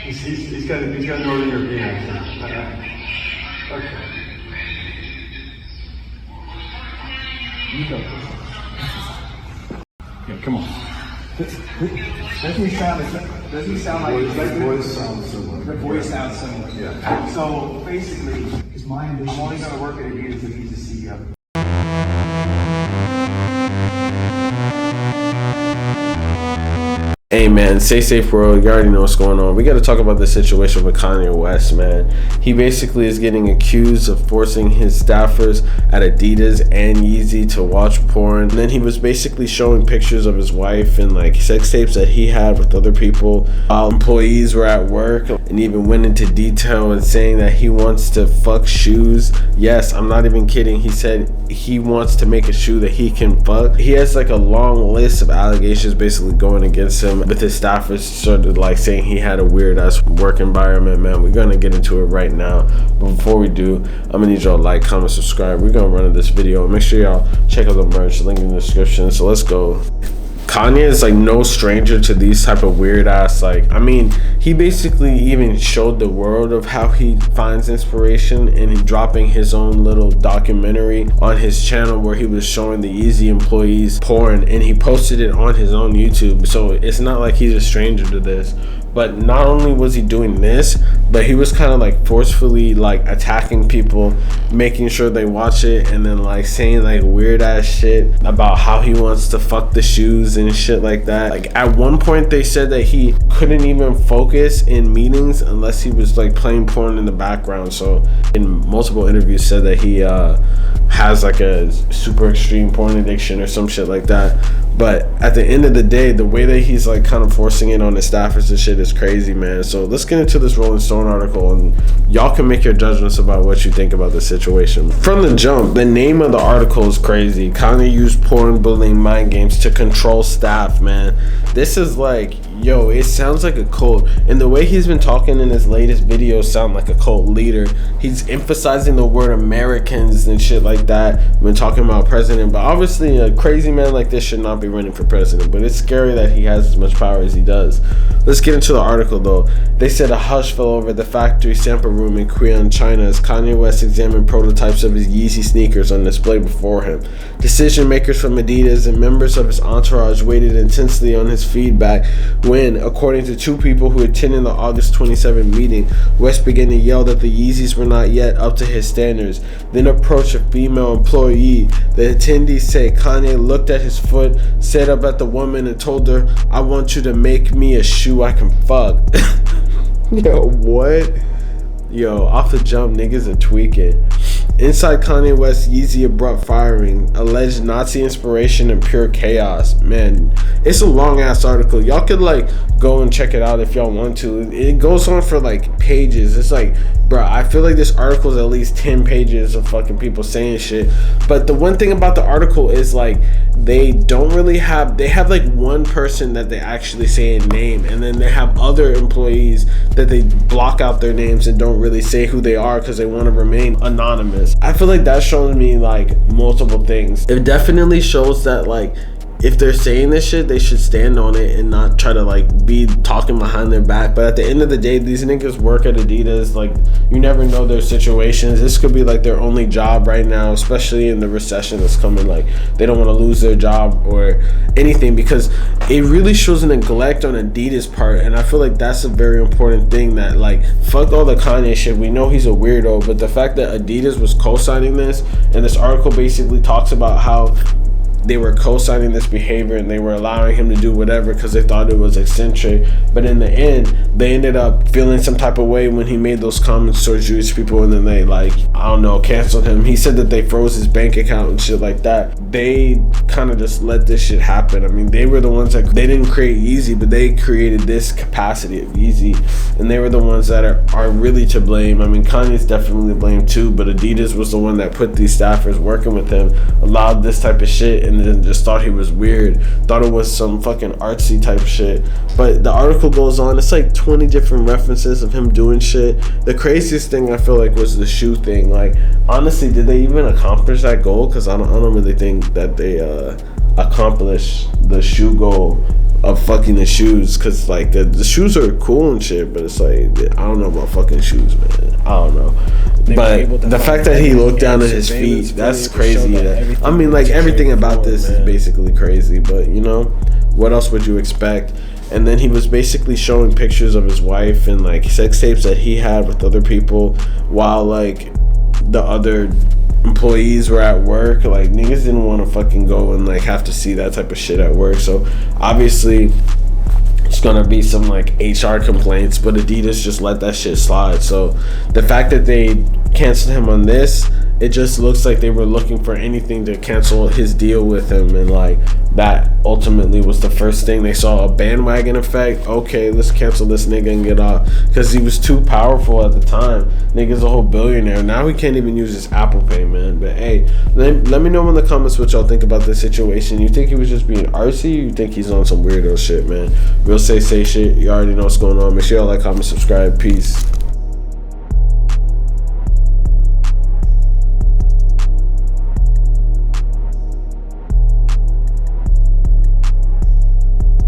He's got Northern European accent. Okay. You go. Yeah, come on. Doesn't he sound like his voice sounds similar. The voice sounds similar. Yeah. So basically, it's my ambition. I'm only going to work at ADIDAS if he's the CEO. Hey man, stay safe world, you already know what's going on. We got to talk about the situation with Kanye West, man. He basically is getting accused of forcing his staffers at Adidas and Yeezy to watch porn. And then he was basically showing pictures of his wife and like sex tapes that he had with other people while employees were at work, and even went into detail and saying that he wants to fuck shoes. Yes, I'm not even kidding. He said he wants to make a shoe that he can fuck. He has like a long list of allegations basically going against him, with his staffers sort of like saying he had a weird ass work environment. Man, we're gonna get into it right now, but before we do, I'm gonna need y'all to like, comment, subscribe. We're gonna run into this video, and make sure y'all check out the merch, link in the description. So let's go. Kanye is like no stranger to these type of weird ass, like, I mean, he basically even showed the world of how he finds inspiration in dropping his own little documentary on his channel where he was showing the YEEZY employees porn, and he posted it on his own YouTube. So it's not like he's a stranger to this. But not only was he doing this, but he was kind of like forcefully like attacking people, making sure they watch it, and then like saying like weird ass shit about how he wants to fuck the shoes and shit like that. Like at one point they said that he couldn't even focus in meetings unless he was like playing porn in the background. So in multiple interviews said that he has like a super extreme porn addiction or some shit like that. But at the end of the day, the way that he's like kind of forcing it on his staffers and shit is crazy, man. So let's get into this Rolling Stone article, and y'all can make your judgments about what you think about the situation. From the jump, the name of the article is crazy. Kanye used porn bullying mind games to control staff, man. This is like, yo, it sounds like a cult. And the way he's been talking in his latest videos sound like a cult leader. He's emphasizing the word Americans and shit like that when talking about president. But obviously a crazy man like this should not be running for president. But it's scary that he has as much power as he does. Let's get into the article though. They said a hush fell over the factory sample room in Qian, China, as Kanye West examined prototypes of his Yeezy sneakers on display before him. Decision makers from Adidas and members of his entourage waited intensely on his feedback when, according to two people who attended the August 27 meeting, West began to yell that the Yeezys were not yet up to his standards, then approached a female employee. The attendees say Kanye looked at his foot, stared up at the woman, and told her, "I want you to make me a shoe I can fuck." Yo, what? Yo, off the jump, niggas are tweaking. Inside Kanye West Yeezy abrupt firing, alleged Nazi inspiration and pure chaos. Man, it's a long ass article. Y'all could like go and check it out if y'all want to. It goes on for like pages. It's like, bro, I feel like this article is at least 10 pages of fucking people saying shit. But the one thing about the article is like they don't really have, they have like one person that they actually say a name, and then they have other employees that they block out their names and don't really say who they are because they want to remain anonymous. I feel like that shows me like multiple things. It definitely shows that like if they're saying this shit, they should stand on it and not try to like be talking behind their back. But at the end of the day, these niggas work at Adidas. Like, you never know their situations. This could be like their only job right now, especially in the recession that's coming. Like, they don't want to lose their job or anything, because it really shows a neglect on Adidas' part. And I feel like that's a very important thing, that like, fuck all the Kanye shit. We know he's a weirdo, but the fact that Adidas was co-signing this, and this article basically talks about how they were co-signing this behavior and they were allowing him to do whatever because they thought it was eccentric, but in the end they ended up feeling some type of way when he made those comments towards Jewish people, and then they like, I don't know, canceled him. He said that they froze his bank account and shit like that. They kind of just let this shit happen. I mean, they were the ones that, they didn't create Yeezy, but they created this capacity of Yeezy, and they were the ones that are really to blame. I mean, Kanye's definitely to blame too, but Adidas was the one that put these staffers working with him, allowed this type of shit, and then just thought he was weird, thought it was some fucking artsy type shit. But the article goes on, it's like 20 different references of him doing shit. The craziest thing I feel like was the shoe thing. Like, honestly, did they even accomplish that goal? Because I don't really think that they accomplished the shoe goal of fucking the shoes, because like the shoes are cool and shit, but it's like I don't know about fucking shoes, man. I don't know. But the fact that he looked down at his feet, that's crazy. I mean, like everything about this is basically crazy, but you know, what else would you expect? And then he was basically showing pictures of his wife and like sex tapes that he had with other people while like the other employees were at work. Like niggas didn't want to fucking go and like have to see that type of shit at work. So obviously it's gonna be some like HR complaints, but Adidas just let that shit slide. So the fact that they canceled him on this, it just looks like they were looking for anything to cancel his deal with him, and like that ultimately was the first thing they saw, a bandwagon effect. Okay, let's cancel this nigga and get off, because he was too powerful at the time. Nigga's a whole billionaire now. He can't even use his Apple Pay, man. But hey, let me know in the comments what y'all think about this situation. You think he was just being artsy? You think he's on some weirdo shit, man? Real say shit. You already know what's going on. Make sure y'all like, comment, subscribe. Peace.